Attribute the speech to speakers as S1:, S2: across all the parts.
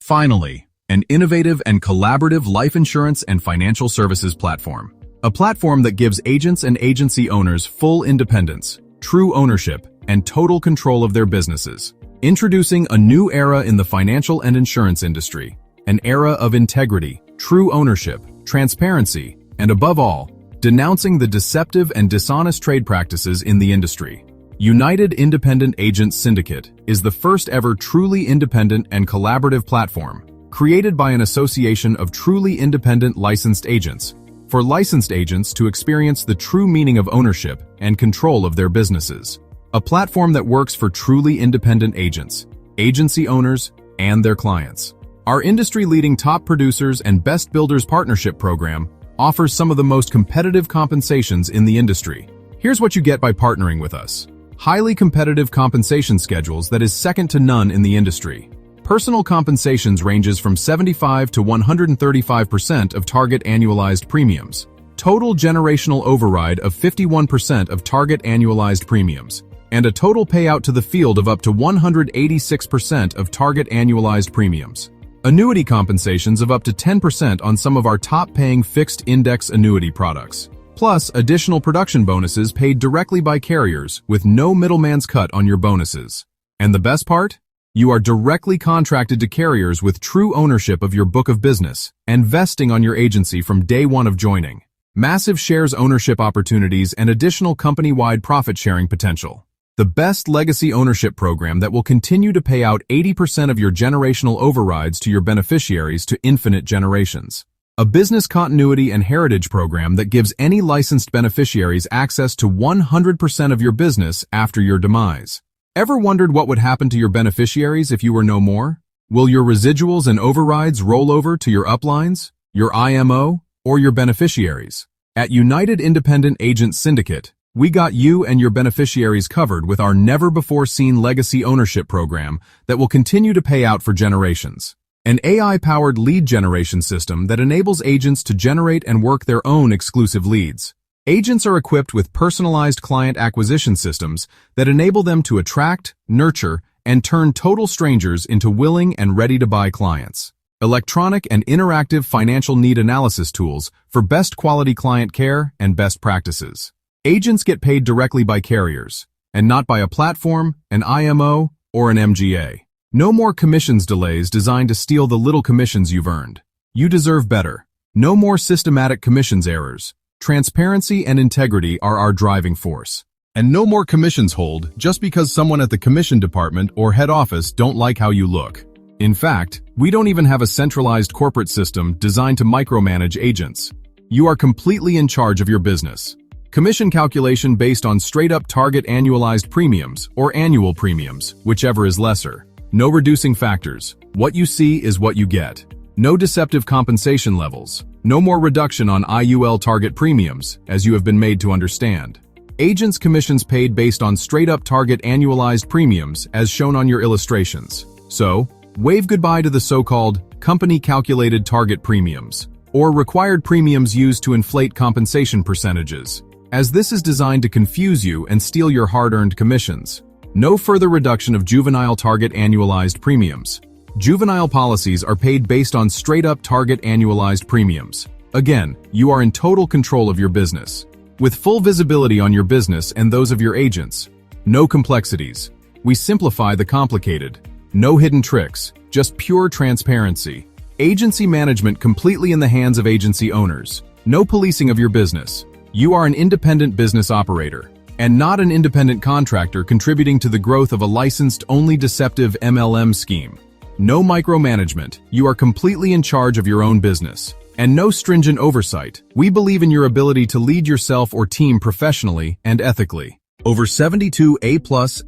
S1: Finally, an innovative and collaborative life insurance and financial services platform. A platform that gives agents and agency owners full independence, true ownership, and total control of their businesses. Introducing a new era in the financial and insurance industry. An era of integrity, true ownership, transparency, and above all, denouncing the deceptive and dishonest trade practices in the industry. United Independent Agents Syndicate is the first ever truly independent and collaborative platform, created by an association of truly independent licensed agents, for licensed agents to experience the true meaning of ownership and control of their businesses. A platform that works for truly independent agents, agency owners, and their clients. Our industry-leading top producers and best builders partnership program offers some of the most competitive compensations in the industry. Here's what you get by partnering with us. Highly competitive compensation schedules that is second to none in the industry. Personal compensations ranges from 75 to 135% of target annualized premiums. Total generational override of 51% of target annualized premiums. And a total payout to the field of up to 186% of target annualized premiums. Annuity compensations of up to 10% on some of our top-paying fixed index annuity products. Plus, additional production bonuses paid directly by carriers with no middleman's cut on your bonuses. And the best part? You are directly contracted to carriers with true ownership of your book of business and vesting on your agency from day one of joining. Massive shares ownership opportunities and additional company-wide profit-sharing potential. The best legacy ownership program that will continue to pay out 80% of your generational overrides to your beneficiaries to infinite generations. A business continuity and heritage program that gives any licensed beneficiaries access to 100% of your business after your demise. Ever wondered what would happen to your beneficiaries if you were no more? Will your residuals and overrides roll over to your uplines, your IMO, or your beneficiaries? At United Independent Agents Syndicate, we got you and your beneficiaries covered with our never-before-seen legacy ownership program that will continue to pay out for generations. An AI-powered lead generation system that enables agents to generate and work their own exclusive leads. Agents are equipped with personalized client acquisition systems that enable them to attract, nurture, and turn total strangers into willing and ready-to-buy clients. Electronic and interactive financial need analysis tools for best quality client care and best practices. Agents get paid directly by carriers, and not by a platform, an IMO, or an MGA. No more commissions delays designed to steal the little commissions you've earned. You deserve better. No more systematic commissions errors. Transparency and integrity are our driving force. And no more commissions hold just because someone at the commission department or head office don't like how you look. In fact, we don't even have a centralized corporate system designed to micromanage agents. You are completely in charge of your business. Commission calculation based on straight-up target annualized premiums or annual premiums, whichever is lesser. No reducing factors. What you see is what you get. No deceptive compensation levels. No more reduction on IUL target premiums, as you have been made to understand. Agents' commissions paid based on straight-up target annualized premiums, as shown on your illustrations. So, wave goodbye to the so-called company-calculated target premiums, or required premiums used to inflate compensation percentages, as this is designed to confuse you and steal your hard-earned commissions. No further reduction of juvenile target annualized premiums. Juvenile policies are paid based on straight-up target annualized premiums. Again, you are in total control of your business, with full visibility on your business and those of your agents. No complexities. We simplify the complicated. No hidden tricks, just pure transparency. Agency management completely in the hands of agency owners. No policing of your business. You are an independent business operator, and not an independent contractor contributing to the growth of a licensed, only deceptive MLM scheme. No micromanagement. You are completely in charge of your own business. And no stringent oversight. We believe in your ability to lead yourself or team professionally and ethically. Over 72 A+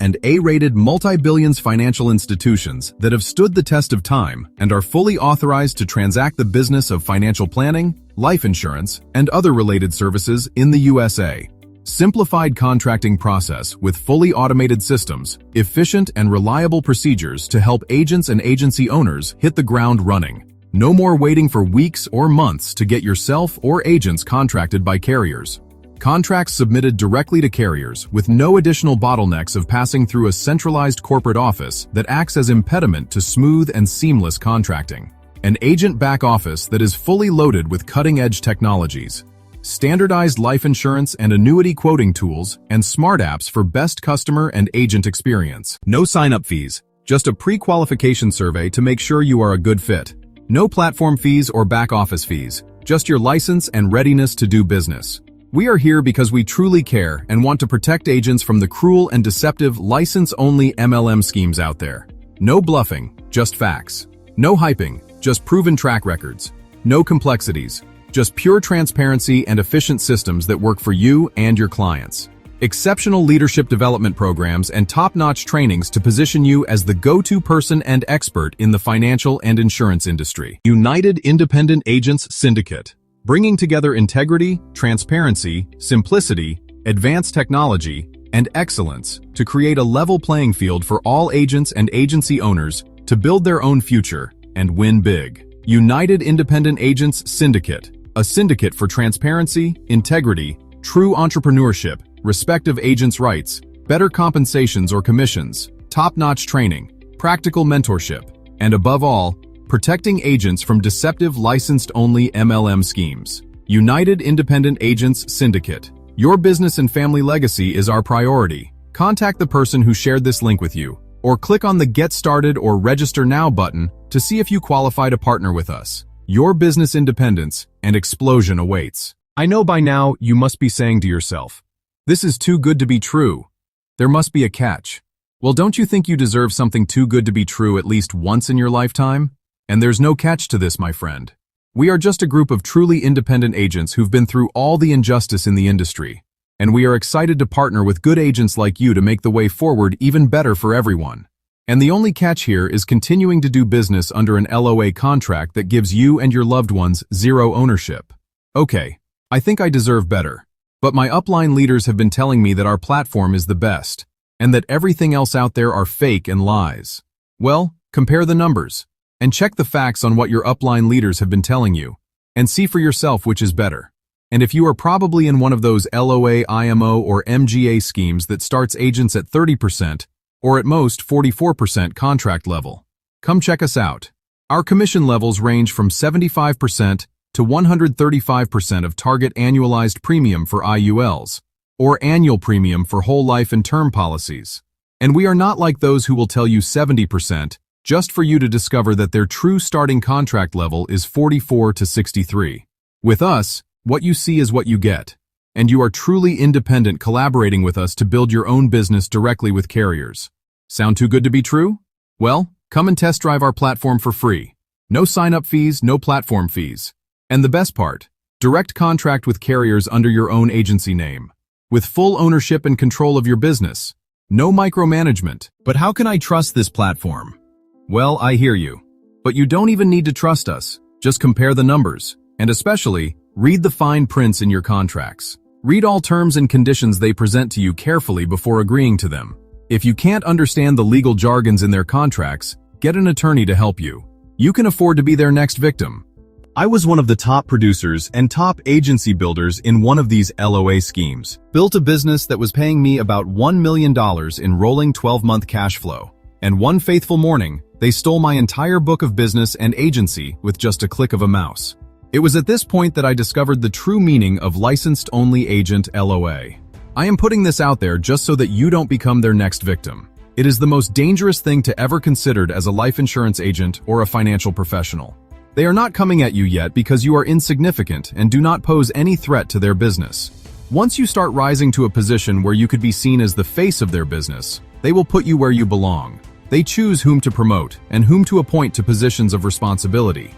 S1: and A-rated multi-billions financial institutions that have stood the test of time and are fully authorized to transact the business of financial planning, life insurance, and other related services in the USA. Simplified contracting process with fully automated systems, efficient and reliable procedures to help agents and agency owners hit the ground running. No more waiting for weeks or months to get yourself or agents contracted by carriers. Contracts submitted directly to carriers with no additional bottlenecks of passing through a centralized corporate office that acts as impediment to smooth and seamless contracting. An agent back office that is fully loaded with cutting-edge technologies, standardized life insurance and annuity quoting tools, and smart apps for best customer and agent experience. No sign-up fees, just a pre-qualification survey to make sure you are a good fit. No platform fees or back office fees, just your license and readiness to do business. We are here because we truly care and want to protect agents from the cruel and deceptive license-only MLM schemes out there. No bluffing, just facts. No hyping, just proven track records. No complexities, just pure transparency and efficient systems that work for you and your clients. Exceptional leadership development programs and top-notch trainings to position you as the go-to person and expert in the financial and insurance industry. United Independent Agents Syndicate. Bringing together integrity, transparency, simplicity, advanced technology, and excellence to create a level playing field for all agents and agency owners to build their own future and win big. United Independent Agents Syndicate, a syndicate for transparency, integrity, true entrepreneurship, respect of agents' rights, better compensations or commissions, top-notch training, practical mentorship, and above all, protecting agents from deceptive licensed-only MLM schemes. United Independent Agents Syndicate. Your business and family legacy is our priority. Contact the person who shared this link with you, or click on the Get Started or Register Now button to see if you qualify to partner with us. Your business independence and explosion awaits. I know by now you must be saying to yourself, "This is too good to be true. There must be a catch." Well, don't you think you deserve something too good to be true at least once in your lifetime? And there's no catch to this, my friend. We are just a group of truly independent agents who've been through all the injustice in the industry, and we are excited to partner with good agents like you to make the way forward even better for everyone. And the only catch here is continuing to do business under an LOA contract that gives you and your loved ones zero ownership. Okay, I think I deserve better. But my upline leaders have been telling me that our platform is the best, and that everything else out there are fake and lies. Well, compare the numbers, and check the facts on what your upline leaders have been telling you, and see for yourself which is better. And if you are probably in one of those LOA, IMO, or MGA schemes that starts agents at 30%, or at most 44% contract level, come check us out. Our commission levels range from 75% to 135% of target annualized premium for IULs, or annual premium for whole life and term policies. And we are not like those who will tell you 70%, just for you to discover that their true starting contract level is 44 to 63. With us, what you see is what you get, and you are truly independent collaborating with us to build your own business directly with carriers. Sound too good to be true? Well, come and test drive our platform for free. No sign-up fees, no platform fees. And the best part, direct contract with carriers under your own agency name, with full ownership and control of your business. No micromanagement. But how can I trust this platform? Well, I hear you. But you don't even need to trust us. Just compare the numbers, and especially, read the fine prints in your contracts. Read all terms and conditions they present to you carefully before agreeing to them. If you can't understand the legal jargons in their contracts, get an attorney to help you. You can afford to be their next victim. I was one of the top producers and top agency builders in one of these LOA schemes. Built a business that was paying me about $1 million in rolling 12-month cash flow. And one faithful morning, they stole my entire book of business and agency with just a click of a mouse. It was at this point that I discovered the true meaning of licensed-only agent LOA. I am putting this out there just so that you don't become their next victim. It is the most dangerous thing to ever considered as a life insurance agent or a financial professional. They are not coming at you yet because you are insignificant and do not pose any threat to their business. Once you start rising to a position where you could be seen as the face of their business, they will put you where you belong. They choose whom to promote and whom to appoint to positions of responsibility.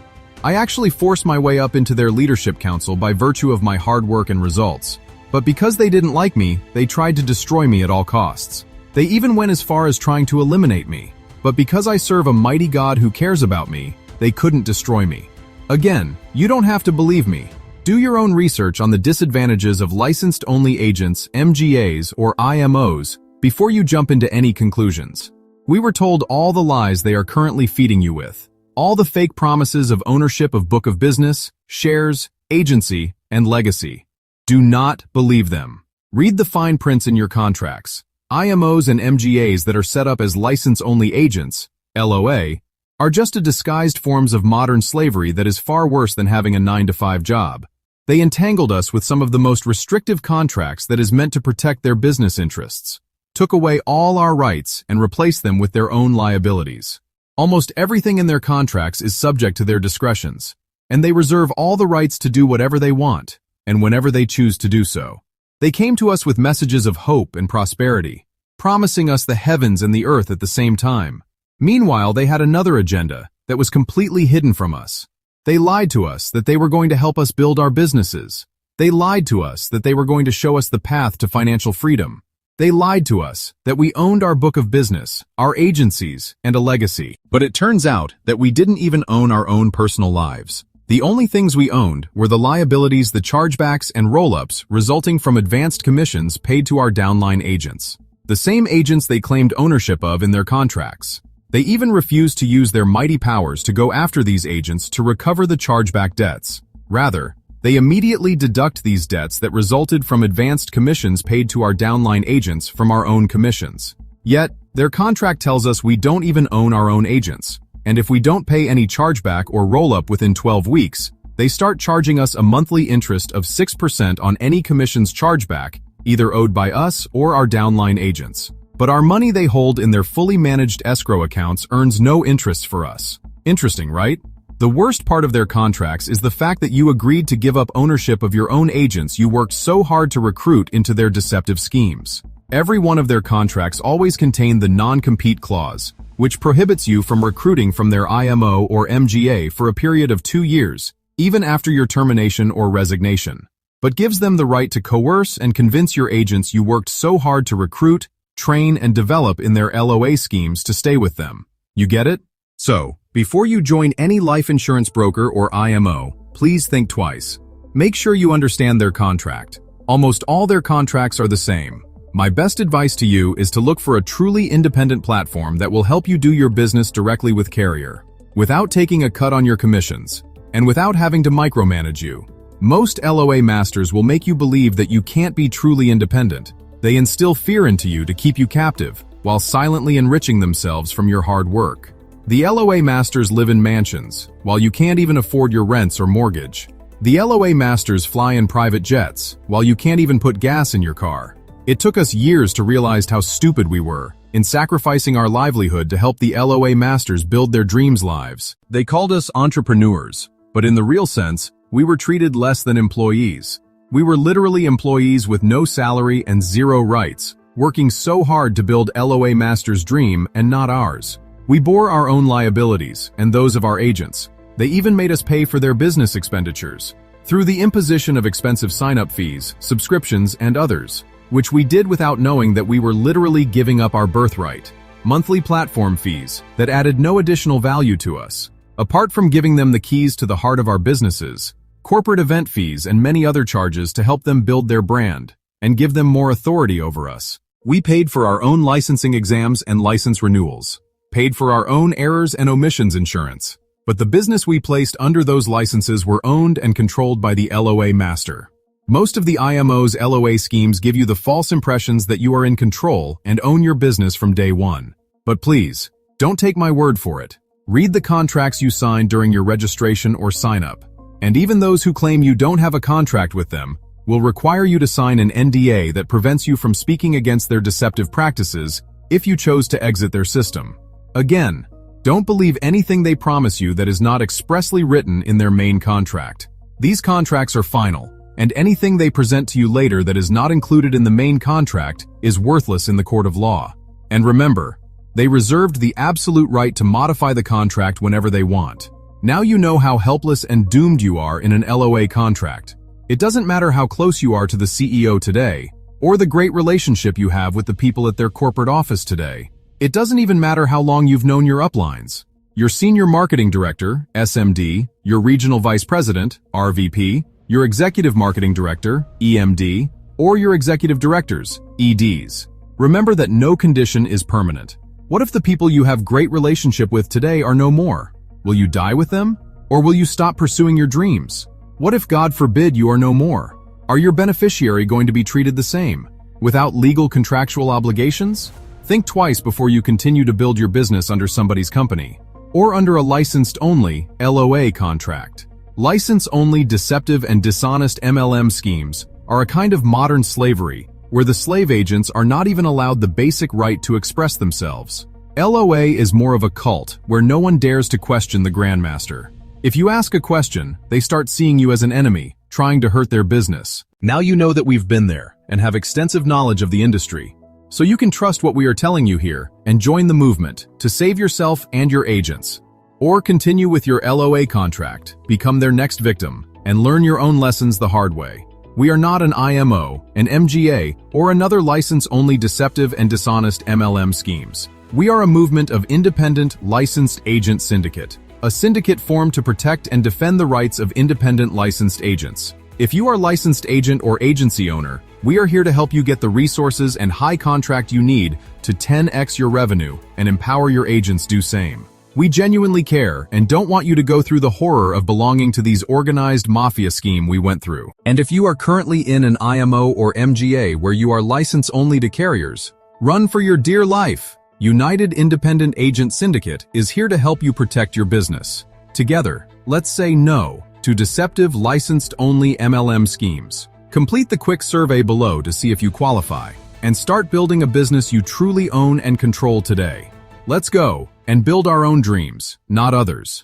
S1: I actually forced my way up into their leadership council by virtue of my hard work and results. But because they didn't like me, they tried to destroy me at all costs. They even went as far as trying to eliminate me. But because I serve a mighty God who cares about me, they couldn't destroy me. Again, you don't have to believe me. Do your own research on the disadvantages of licensed-only agents, MGAs, or IMOs before you jump into any conclusions. We were told all the lies they are currently feeding you with. All the fake promises of ownership of book of business, shares, agency, and legacy. Do not believe them. Read the fine prints in your contracts. IMOs and MGAs that are set up as license-only agents, LOA, are just a disguised forms of modern slavery that is far worse than having a 9-to-5 job. They entangled us with some of the most restrictive contracts that is meant to protect their business interests, took away all our rights and replaced them with their own liabilities. Almost everything in their contracts is subject to their discretions, and they reserve all the rights to do whatever they want, and whenever they choose to do so. They came to us with messages of hope and prosperity, promising us the heavens and the earth at the same time. Meanwhile, they had another agenda that was completely hidden from us. They lied to us that they were going to help us build our businesses. They lied to us that they were going to show us the path to financial freedom. They lied to us that we owned our book of business, our agencies, and a legacy. But it turns out that we didn't even own our own personal lives. The only things we owned were the liabilities, the chargebacks, and roll-ups resulting from advanced commissions paid to our downline agents. The same agents they claimed ownership of in their contracts. They even refused to use their mighty powers to go after these agents to recover the chargeback debts. Rather, they immediately deduct these debts that resulted from advanced commissions paid to our downline agents from our own commissions. Yet, their contract tells us we don't even own our own agents, and if we don't pay any chargeback or roll-up within 12 weeks, they start charging us a monthly interest of 6% on any commissions chargeback, either owed by us or our downline agents. But our money they hold in their fully managed escrow accounts earns no interest for us. Interesting, right? The worst part of their contracts is the fact that you agreed to give up ownership of your own agents you worked so hard to recruit into their deceptive schemes. Every one of their contracts always contained the non-compete clause, which prohibits you from recruiting from their IMO or MGA for a period of 2 years, even after your termination or resignation, but gives them the right to coerce and convince your agents you worked so hard to recruit, train, and develop in their LOA schemes to stay with them. You get it? So, before you join any life insurance broker or IMO, please think twice. Make sure you understand their contract. Almost all their contracts are the same. My best advice to you is to look for a truly independent platform that will help you do your business directly with carrier, without taking a cut on your commissions, and without having to micromanage you. Most LOA masters will make you believe that you can't be truly independent. They instill fear into you to keep you captive, while silently enriching themselves from your hard work. The LOA masters live in mansions, while you can't even afford your rents or mortgage. The LOA masters fly in private jets, while you can't even put gas in your car. It took us years to realize how stupid we were in sacrificing our livelihood to help the LOA masters build their dreams' lives. They called us entrepreneurs, but in the real sense, we were treated less than employees. We were literally employees with no salary and zero rights, working so hard to build LOA masters' dream and not ours. We bore our own liabilities and those of our agents. They even made us pay for their business expenditures through the imposition of expensive sign-up fees, subscriptions, and others, which we did without knowing that we were literally giving up our birthright. Monthly platform fees that added no additional value to us. Apart from giving them the keys to the heart of our businesses, corporate event fees and many other charges to help them build their brand and give them more authority over us. We paid for our own licensing exams and license renewals, paid for our own errors and omissions insurance. But the business we placed under those licenses were owned and controlled by the LOA master. Most of the IMO's LOA schemes give you the false impressions that you are in control and own your business from day one. But please, don't take my word for it. Read the contracts you signed during your registration or sign-up. And even those who claim you don't have a contract with them will require you to sign an NDA that prevents you from speaking against their deceptive practices if you chose to exit their system. Again, don't believe anything they promise you that is not expressly written in their main contract. These contracts are final, and anything they present to you later that is not included in the main contract is worthless in the court of law. And remember, they reserved the absolute right to modify the contract whenever they want. Now you know how helpless and doomed you are in an LOA contract. It doesn't matter how close you are to the CEO today, or the great relationship you have with the people at their corporate office today. It doesn't even matter how long you've known your uplines. Your senior marketing director, SMD, your regional vice president, RVP, your executive marketing director, EMD, or your executive directors, EDs. Remember that no condition is permanent. What if the people you have great relationship with today are no more? Will you die with them? Or will you stop pursuing your dreams? What if, God forbid, you are no more? Are your beneficiary going to be treated the same, without legal contractual obligations? Think twice before you continue to build your business under somebody's company, or under a licensed-only (LOA) contract. License-only deceptive and dishonest MLM schemes are a kind of modern slavery, where the slave agents are not even allowed the basic right to express themselves. LOA is more of a cult, where no one dares to question the grandmaster. If you ask a question, they start seeing you as an enemy, trying to hurt their business. Now you know that we've been there, and have extensive knowledge of the industry. So you can trust what we are telling you here, and join the movement, to save yourself and your agents. Or continue with your LOA contract, become their next victim, and learn your own lessons the hard way. We are not an IMO, an MGA, or another license-only deceptive and dishonest MLM schemes. We are a movement of independent, licensed agent syndicate, a syndicate formed to protect and defend the rights of independent licensed agents. If you are licensed agent or agency owner, we are here to help you get the resources and high contract you need to 10x your revenue and empower your agents do same. We genuinely care and don't want you to go through the horror of belonging to these organized mafia scheme we went through. And if you are currently in an IMO or MGA where you are licensed only to carriers, run for your dear life. United Independent Agents Syndicate is here to help you protect your business. Together, let's say no to deceptive licensed-only MLM schemes. Complete the quick survey below to see if you qualify, and start building a business you truly own and control today. Let's go and build our own dreams, not others.